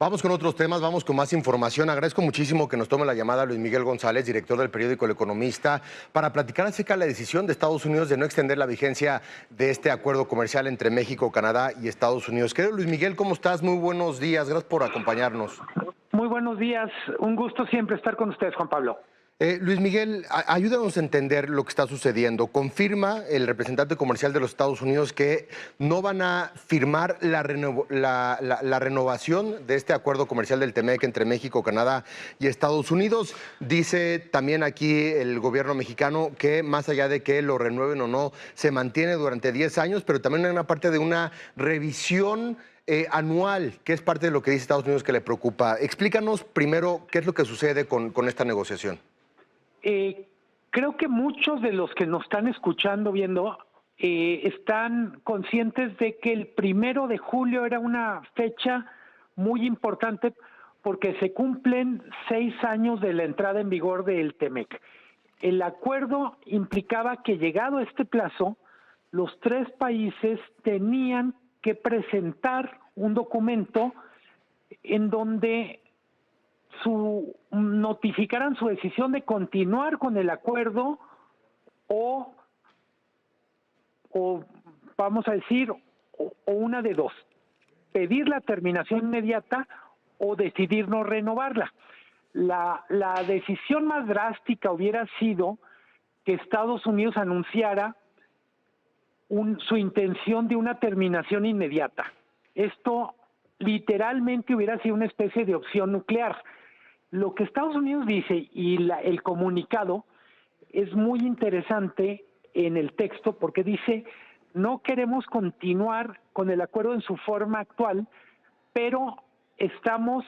Vamos con otros temas, vamos con más información. Agradezco muchísimo que nos tome la llamada Luis Miguel González, director del periódico El Economista, para platicar acerca de la decisión de Estados Unidos de no extender la vigencia de este acuerdo comercial entre México, Canadá y Estados Unidos. Querido Luis Miguel, ¿cómo estás? Muy buenos días, gracias por acompañarnos. Muy buenos días, un gusto siempre estar con ustedes, Juan Pablo. Luis Miguel, ayúdanos a entender lo que está sucediendo. Confirma el representante comercial de los Estados Unidos que no van a firmar la renovación de este acuerdo comercial del TEMEC entre México, Canadá y Estados Unidos. Dice también aquí el gobierno mexicano que más allá de que lo renueven o no, se mantiene durante 10 años, pero también hay una parte de una revisión anual, que es parte de lo que dice Estados Unidos que le preocupa. Explícanos primero qué es lo que sucede con esta negociación. Creo que muchos de los que nos están escuchando, viendo, están conscientes de que el 1 de julio era una fecha muy importante porque se cumplen 6 años de la entrada en vigor del TEMEC. El acuerdo implicaba que llegado este plazo, los 3 países tenían que presentar un documento en donde notificaran su decisión de continuar con el acuerdo o vamos a decir, o una de dos, pedir la terminación inmediata o decidir no renovarla. La decisión más drástica hubiera sido que Estados Unidos anunciara su intención de una terminación inmediata. Esto literalmente hubiera sido una especie de opción nuclear. Lo que Estados Unidos dice y el comunicado es muy interesante en el texto porque dice: no queremos continuar con el acuerdo en su forma actual, pero estamos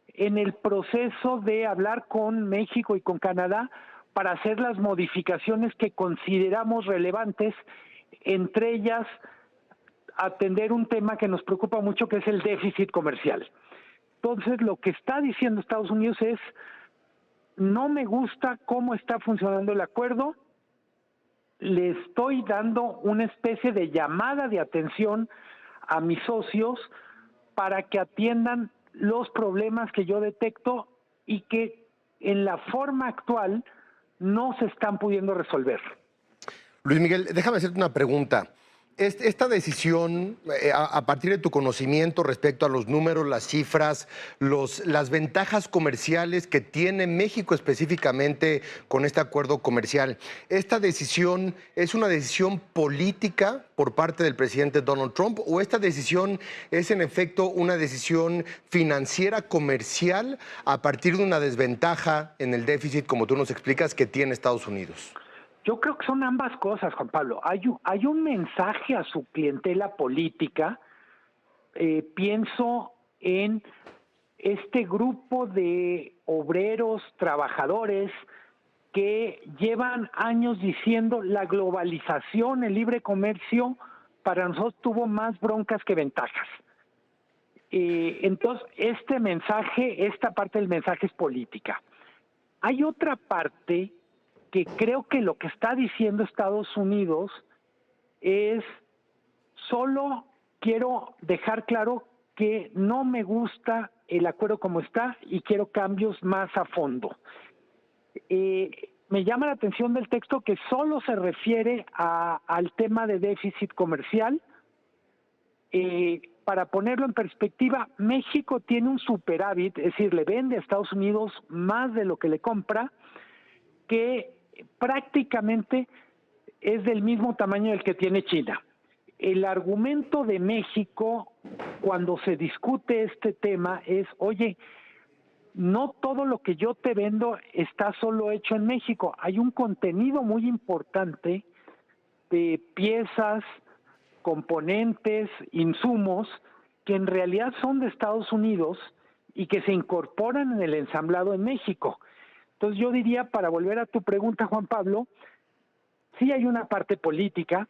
en el proceso de hablar con México y con Canadá para hacer las modificaciones que consideramos relevantes, entre ellas atender un tema que nos preocupa mucho, que es el déficit comercial. Entonces, lo que está diciendo Estados Unidos es: no me gusta cómo está funcionando el acuerdo, le estoy dando una especie de llamada de atención a mis socios para que atiendan los problemas que yo detecto y que en la forma actual no se están pudiendo resolver. Luis Miguel, déjame hacerte una pregunta. Esta decisión, a partir de tu conocimiento respecto a los números, las cifras, las ventajas comerciales que tiene México específicamente con este acuerdo comercial, ¿esta decisión es una decisión política por parte del presidente Donald Trump o esta decisión es en efecto una decisión financiera comercial a partir de una desventaja en el déficit, como tú nos explicas, que tiene Estados Unidos? Yo creo que son ambas cosas, Juan Pablo. Hay un mensaje a su clientela política. Pienso en este grupo de obreros, trabajadores, que llevan años diciendo la globalización, el libre comercio, para nosotros tuvo más broncas que ventajas. Entonces, esta parte del mensaje es política. Hay otra parte que creo que lo que está diciendo Estados Unidos es: solo quiero dejar claro que no me gusta el acuerdo como está y quiero cambios más a fondo. Me llama la atención del texto que solo se refiere al tema de déficit comercial. Para ponerlo en perspectiva, México tiene un superávit, es decir, le vende a Estados Unidos más de lo que le compra, que prácticamente es del mismo tamaño del que tiene China. El argumento de México cuando se discute este tema es: oye, no todo lo que yo te vendo está solo hecho en México. Hay un contenido muy importante de piezas, componentes, insumos, que en realidad son de Estados Unidos y que se incorporan en el ensamblado en México. Entonces yo diría, para volver a tu pregunta, Juan Pablo, sí hay una parte política,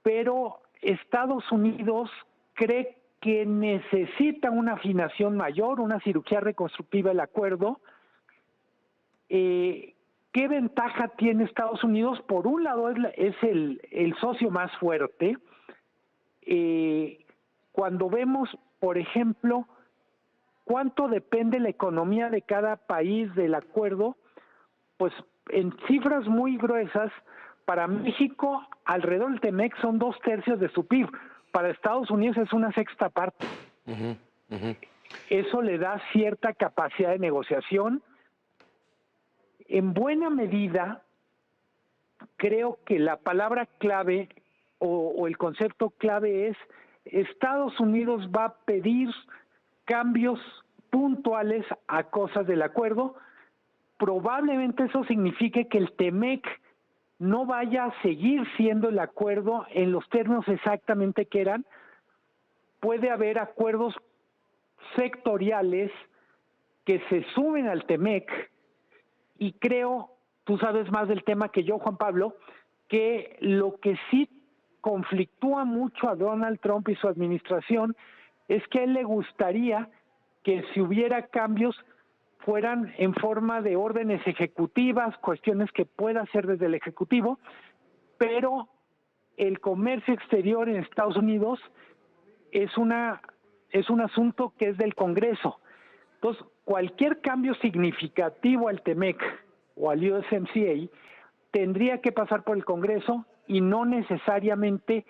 pero Estados Unidos cree que necesita una afinación mayor, una cirugía reconstructiva del acuerdo. ¿Qué ventaja tiene Estados Unidos? Por un lado es el socio más fuerte. Cuando vemos, por ejemplo, ¿cuánto depende la economía de cada país del acuerdo? Pues en cifras muy gruesas, para México alrededor del TEMEC son 2/3 de su PIB, para Estados Unidos es una sexta parte. Ujú, ujú. Eso le da cierta capacidad de negociación. En buena medida, creo que la palabra clave o el concepto clave es Estados Unidos va a pedir cambios puntuales a cosas del acuerdo. Probablemente eso signifique que el TEMEC no vaya a seguir siendo el acuerdo en los términos exactamente que eran. Puede haber acuerdos sectoriales que se suben al TEMEC y creo, tú sabes más del tema que yo, Juan Pablo, que lo que sí conflictúa mucho a Donald Trump y su administración es que a él le gustaría que si hubiera cambios fueran en forma de órdenes ejecutivas, cuestiones que pueda hacer desde el Ejecutivo, pero el comercio exterior en Estados Unidos es un asunto que es del Congreso. Entonces, cualquier cambio significativo al TEMEC o al USMCA tendría que pasar por el Congreso y no necesariamente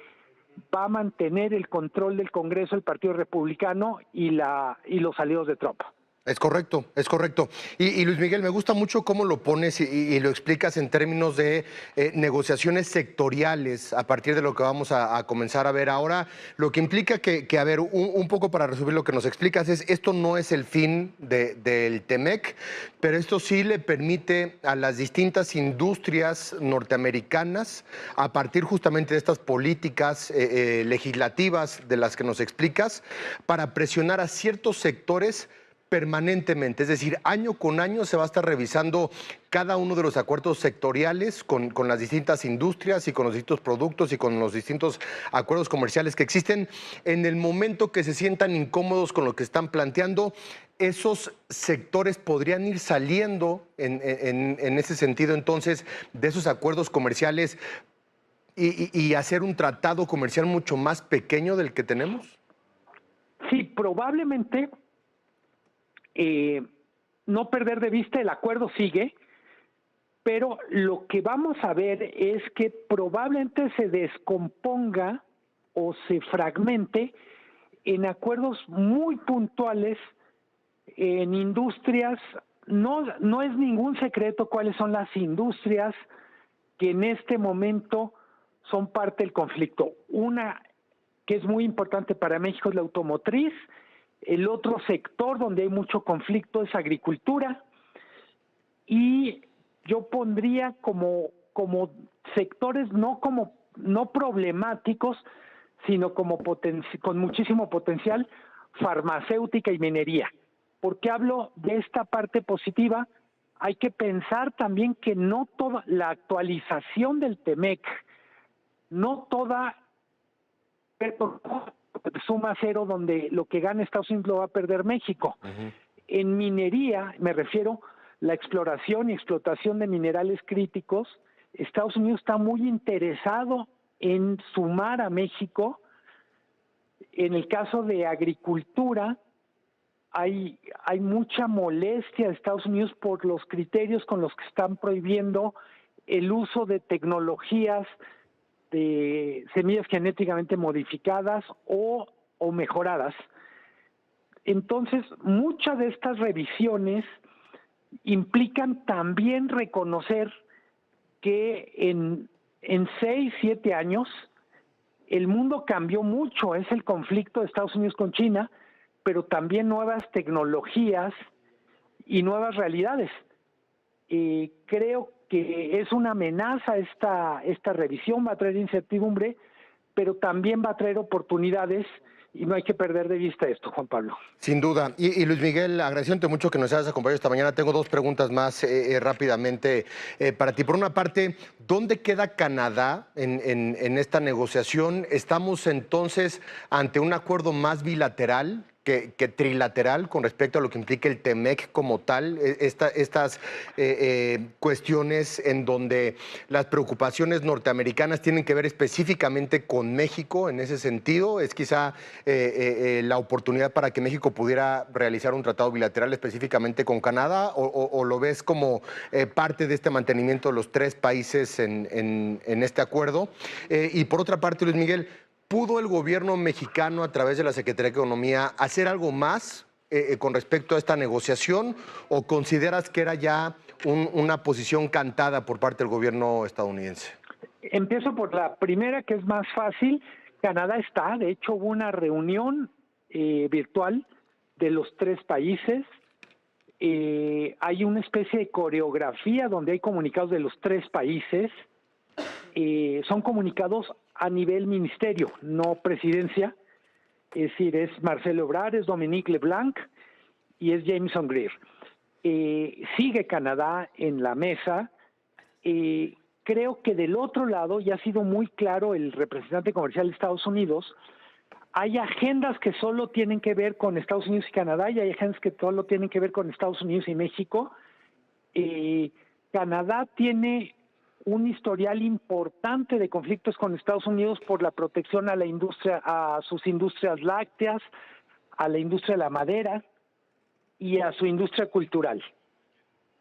va a mantener el control del Congreso el Partido Republicano y los aliados de Trump. Es correcto, es correcto. Y Luis Miguel, me gusta mucho cómo lo pones y lo explicas en términos de negociaciones sectoriales a partir de lo que vamos a comenzar a ver ahora, lo que implica que a ver, un poco para resumir lo que nos explicas es, esto no es el fin del TEMEC, pero esto sí le permite a las distintas industrias norteamericanas, a partir justamente de estas políticas legislativas de las que nos explicas, para presionar a ciertos sectores permanentemente, es decir, año con año se va a estar revisando cada uno de los acuerdos sectoriales con las distintas industrias y con los distintos productos y con los distintos acuerdos comerciales que existen. En el momento que se sientan incómodos con lo que están planteando, esos sectores podrían ir saliendo en ese sentido, entonces, de esos acuerdos comerciales y hacer un tratado comercial mucho más pequeño del que tenemos. Sí, probablemente no perder de vista el acuerdo sigue, pero lo que vamos a ver es que probablemente se descomponga o se fragmente en acuerdos muy puntuales en industrias. No es ningún secreto cuáles son las industrias que en este momento son parte del conflicto. Una que es muy importante para México es la automotriz. El otro sector donde hay mucho conflicto es agricultura, y yo pondría como sectores no problemáticos, sino con muchísimo potencial, farmacéutica y minería. ¿Por qué hablo de esta parte positiva? Hay que pensar también que no toda la actualización del TEMEC, no toda suma cero, donde lo que gana Estados Unidos lo va a perder México. En minería, me refiero la exploración y explotación de minerales críticos, Estados Unidos está muy interesado en sumar a México. En el caso de agricultura, hay mucha molestia de Estados Unidos por los criterios con los que están prohibiendo el uso de tecnologías de semillas genéticamente modificadas o mejoradas. Entonces, muchas de estas revisiones implican también reconocer que en 6, 7 años el mundo cambió mucho. Es el conflicto de Estados Unidos con China, pero también nuevas tecnologías y nuevas realidades. Creo que es una amenaza esta revisión, va a traer incertidumbre, pero también va a traer oportunidades, y no hay que perder de vista esto, Juan Pablo. Sin duda. Y Luis Miguel, agradeciéndote mucho que nos hayas acompañado esta mañana. Tengo 2 preguntas más rápidamente para ti. Por una parte, ¿dónde queda Canadá en esta negociación? ¿Estamos entonces ante un acuerdo más bilateral que trilateral con respecto a lo que implica el TEMEC como tal, estas cuestiones en donde las preocupaciones norteamericanas tienen que ver específicamente con México en ese sentido? ¿Es quizá la oportunidad para que México pudiera realizar un tratado bilateral específicamente con Canadá o lo ves como parte de este mantenimiento de los tres países en este acuerdo? Y por otra parte, Luis Miguel, ¿pudo el gobierno mexicano, a través de la Secretaría de Economía, hacer algo más con respecto a esta negociación o consideras que era ya una posición cantada por parte del gobierno estadounidense? Empiezo por la primera, que es más fácil. Canadá está, de hecho hubo una reunión virtual de los tres países. Hay una especie de coreografía donde hay comunicados de los tres países. Son comunicados a nivel ministerio, no presidencia. Es decir, es Marcelo Ebrard, es Dominique LeBlanc y es Jameson Greer. Sigue Canadá en la mesa. Creo que del otro lado, ya ha sido muy claro el representante comercial de Estados Unidos, hay agendas que solo tienen que ver con Estados Unidos y Canadá y hay agendas que solo tienen que ver con Estados Unidos y México. Canadá tiene un historial importante de conflictos con Estados Unidos por la protección a la industria, a sus industrias lácteas, a la industria de la madera y a su industria cultural.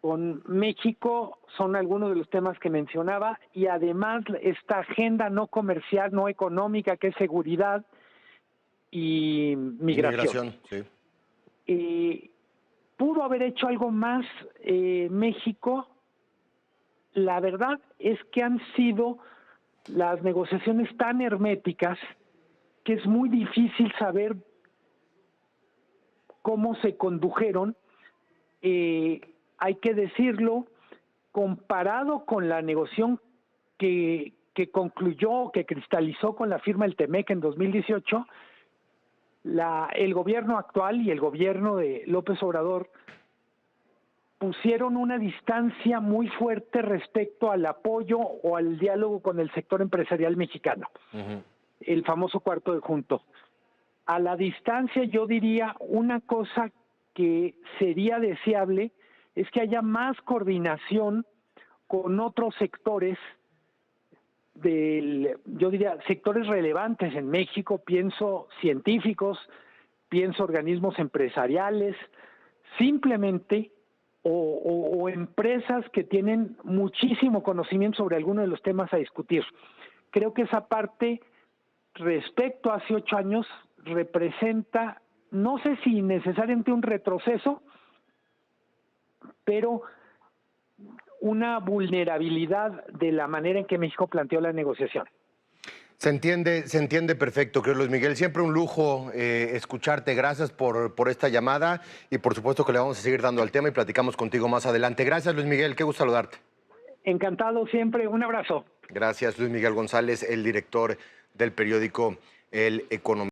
Con México son algunos de los temas que mencionaba y además esta agenda no comercial, no económica, que es seguridad y migración. Sí. ¿Pudo haber hecho algo más México? La verdad es que han sido las negociaciones tan herméticas que es muy difícil saber cómo se condujeron. Hay que decirlo, comparado con la negociación que concluyó, que cristalizó con la firma del TEMEC en 2018, el gobierno actual y el gobierno de López Obrador pusieron una distancia muy fuerte respecto al apoyo o al diálogo con el sector empresarial mexicano, el famoso cuarto de junto. A la distancia yo diría una cosa que sería deseable es que haya más coordinación con otros sectores yo diría, sectores relevantes en México, pienso científicos, pienso organismos empresariales, simplemente o empresas que tienen muchísimo conocimiento sobre alguno de los temas a discutir. Creo que esa parte, respecto a hace 8 años, representa, no sé si necesariamente un retroceso, pero una vulnerabilidad de la manera en que México planteó la negociación. Se entiende perfecto, creo, Luis Miguel. Siempre un lujo escucharte. Gracias por esta llamada y por supuesto que le vamos a seguir dando al tema y platicamos contigo más adelante. Gracias, Luis Miguel. Qué gusto saludarte. Encantado siempre. Un abrazo. Gracias, Luis Miguel González, el director del periódico El Economista.